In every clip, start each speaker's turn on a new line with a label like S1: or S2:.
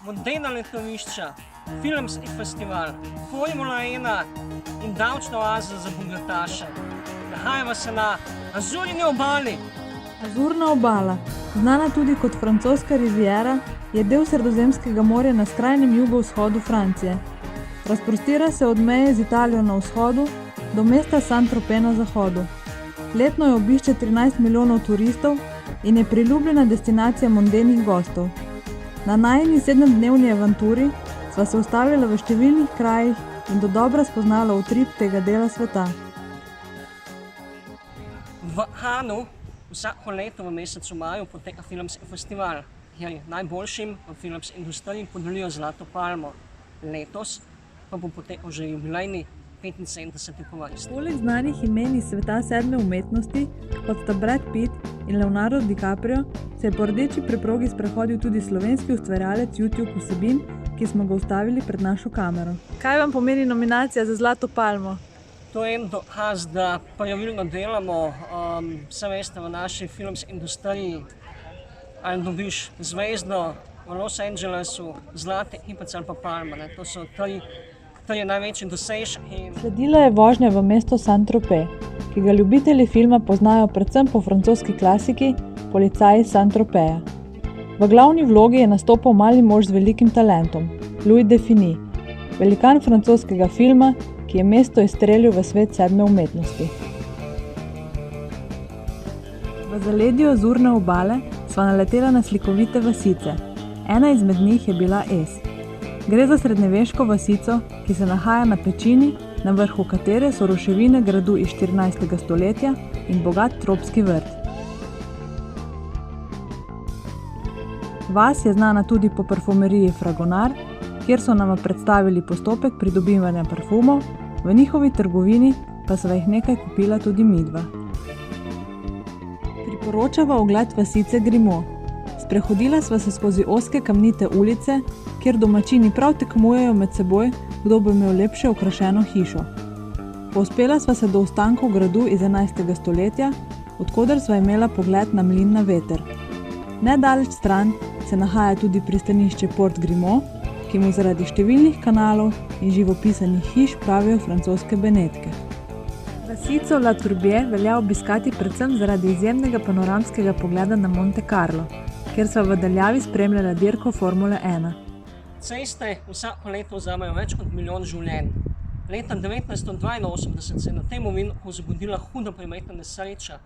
S1: vodena letovišča, filmski festival, Formula 1 in davčna oaza za bogataše. Nahajamo se na Azurni obali.
S2: Azurna obala, znana tudi kot francoska riviera, je del Sredozemskega morja na skrajnem jugovzhodu Francije. Razprostira se od meje z Italijo na vzhodu do mesta Saint-Tropez na zahodu. Letno jo obišče 13 milijonov turistov in je priljubljena destinacija mondenih gostov. Na najini 7-dnevni avanturi sva se ustavila v številnih krajih in dodobra spoznala utrip tega dela sveta.
S1: V Cannesu vsako leto v mesecu maju poteka filmski festival, kjer najboljšim v filmski industriji podelijo zlato palmo. Letos pa bo potekal že jubilejni 75. povrst.
S2: Poleg znanih imen iz sveta sedme umetnosti, kot sta Brad Pitt in Leonardo DiCaprio, se je po rdeči preprogi sprehodil tudi slovenski ustvarjalec YouTube vsebin, ki smo ga ustavili pred našo kamero. Kaj vam pomeni nominacija za zlato palmo?
S1: To je en dokaz, da pravilno delamo. Vse veste, v naši filmski industriji, ali dobiš zvezdo v Los Angelesu, zlate kipec ali pa palma. To so tri največji dosežki.
S2: Sledila je vožnja v mesto Saint-Tropez, ki ga ljubitelji filma poznajo predvsem po francoski klasiki Policaji Saint-Tropeza. V glavni vlogi je nastopal mali mož z velikim talentom, Louis Defini, velikan francoskega filma, ki je mesto izstrelil v svet sedme umetnosti. V zaledju Azurne obale sva naletela na slikovite vasice. Ena izmed njih je bila Es. Gre za srednjeveško vasico, ki se nahaja na pečini, na vrhu katere so ruševine gradu iz 14. stoletja in bogat tropski vrt. Vas je znana tudi po parfumeriji Fragonard, kjer so nama predstavili postopek pridobivanja parfumov, v njihovi trgovini pa sva jih nekaj kupila tudi midva. Priporočava ogled vasice Grimaud. Sprehodila sva se skozi ozke kamnite ulice, kjer domačini prav tekmujejo med seboj, kdo bo imel lepše okrašeno hišo. Povzpela sva se do ostankov gradu iz 11. stoletja, od koder sva imela pogled na mlin na veter. Nedaleč stran se nahaja tudi pristanišče Port Grimaud, ki mu zaradi številnih kanalov in živopisanih hiš pravijo francoske Benetke. Vasico La Tourbière velja obiskati predvsem zaradi izjemnega panoramskega pogleda na Monte Carlo, kjer sva v daljavi spremljala dirko Formule 1.
S1: Ceste vsako leto vzamejo več kot milijon življenj. Leta 1982 se je na tem ovinku zgodila huda prometna nesreča,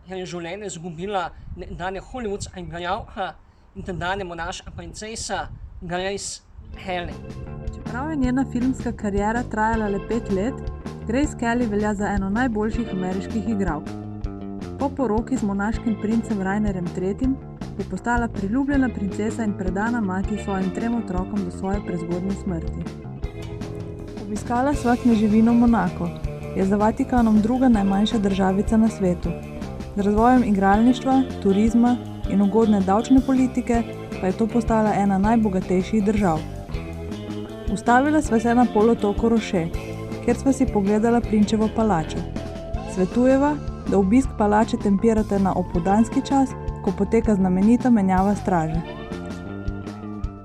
S1: ker je življenje izgubila nekdanja hollywoodska igralka in tedanja monaška princesa Grace Kelly. Čeprav je njena filmska kariera trajala le 5 let, Grace Kelly velja za eno najboljših ameriških igralk. Po poroki z monaškim princem Rainerjem III. Je postala priljubljena princesa in predana mati svojim 3 otrokom do svoje prezgodnje smrti. Obiskala sva kneževino Monako, je za Vatikanom druga najmanjša državica na svetu. Z razvojem igralništva, turizma in ugodne davčne politike pa je to postala ena najbogatejših držav. Ustavila sva se na polotoku Roche, kjer sva si pogledala prinčevo palačo. Svetujeva, da obisk palače tempirate na opoldanski čas, ko poteka znamenita menjava straže.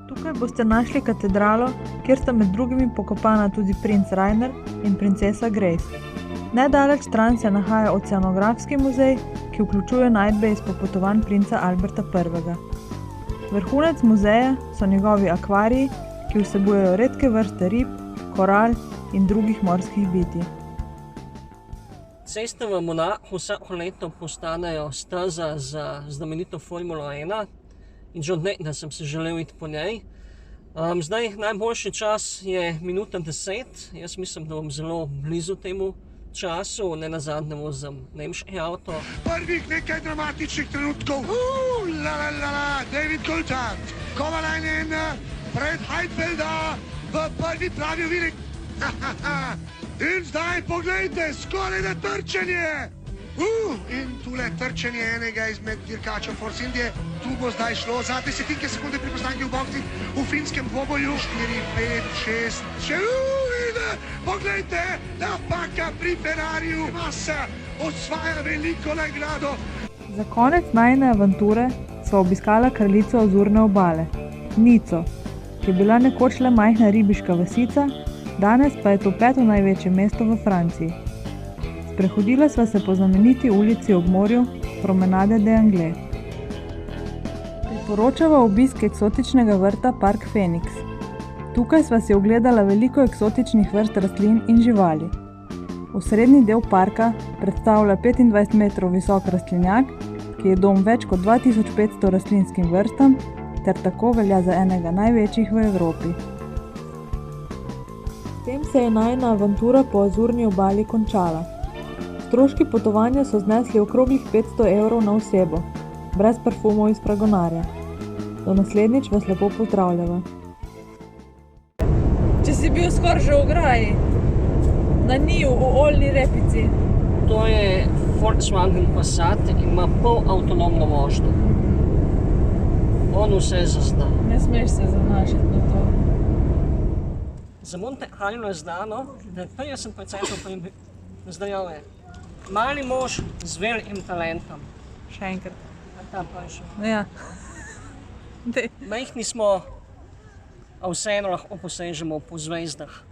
S1: Tukaj boste našli katedralo, kjer sta med drugimi pokopana tudi princ Rainer in princesa Grace. Nedaleč stran se nahaja Oceanografski muzej, ki vključuje najdbe iz popotovanj princa Alberta I. Vrhunec muzeja so njegovi akvariji, ki vsebujejo redke vrste rib, koral in drugih morskih bitij. Ceste v Monaku vsako leto postanejo steza za znamenito Formulo 1 in že od nekdaj sem se želel iti po njej. Zdaj najboljši čas je minuta 10. Jaz mislim, da bom zelo blizu temu času, ne nazadnje vozim nemški avto.
S3: Prvih nekaj dramatičnih trenutkov. David Coulthard, Kovalainen pred Heidfelda v prvi pravi ovinek. In zdaj poglejte, skoraj da trčenje! In tule trčenje enega izmed dirkačev Force Indije. Tu bo zdaj šlo za 10 sekunde pri postanki v boksih v finskem dvoboju. 4, 5, 6, še ide! Poglejte, napaka pri Ferrariju. Massa osvaja veliko nagrado.
S2: Za konec najine avanture sva obiskala kraljico Azurne obale, Nico, ki je bila nekoč le majhna ribiška vasica, danes pa je to 5. največje mesto v Franciji. Sprehodila sva se po znameniti ulici ob morju Promenade des Anglais. Priporočava obisk eksotičnega vrta Park Phoenix. Tukaj sva si ogledala veliko eksotičnih vrst rastlin in živali. Osrednji del parka predstavlja 25 metrov visok rastlinjak, ki je dom več kot 2500 rastlinskim vrstam ter tako velja za enega največjih v Evropi. S tem se je najina avantura po Azurni obali končala. Stroški potovanja so znesli okroglih 500 evrov na osebo, brez parfumov iz Fragonarja. Do naslednjič vas lepo pozdravljava. Če si bil skoraj že v ograji, na njiju, v oljni repici.
S1: To je Volkswagen Passat in ima pol avtonomno vožnjo. On vse zazna.
S2: Ne smeš se zanašati na to.
S1: Za Monte Carlo je znano, da je 50% zdajale. Mali mož z velikim talentom.
S2: Še enkrat.
S1: A ta pa je še.
S2: Ja.
S1: Majhni smo, a vseeno lahko posežemo po zvezdah.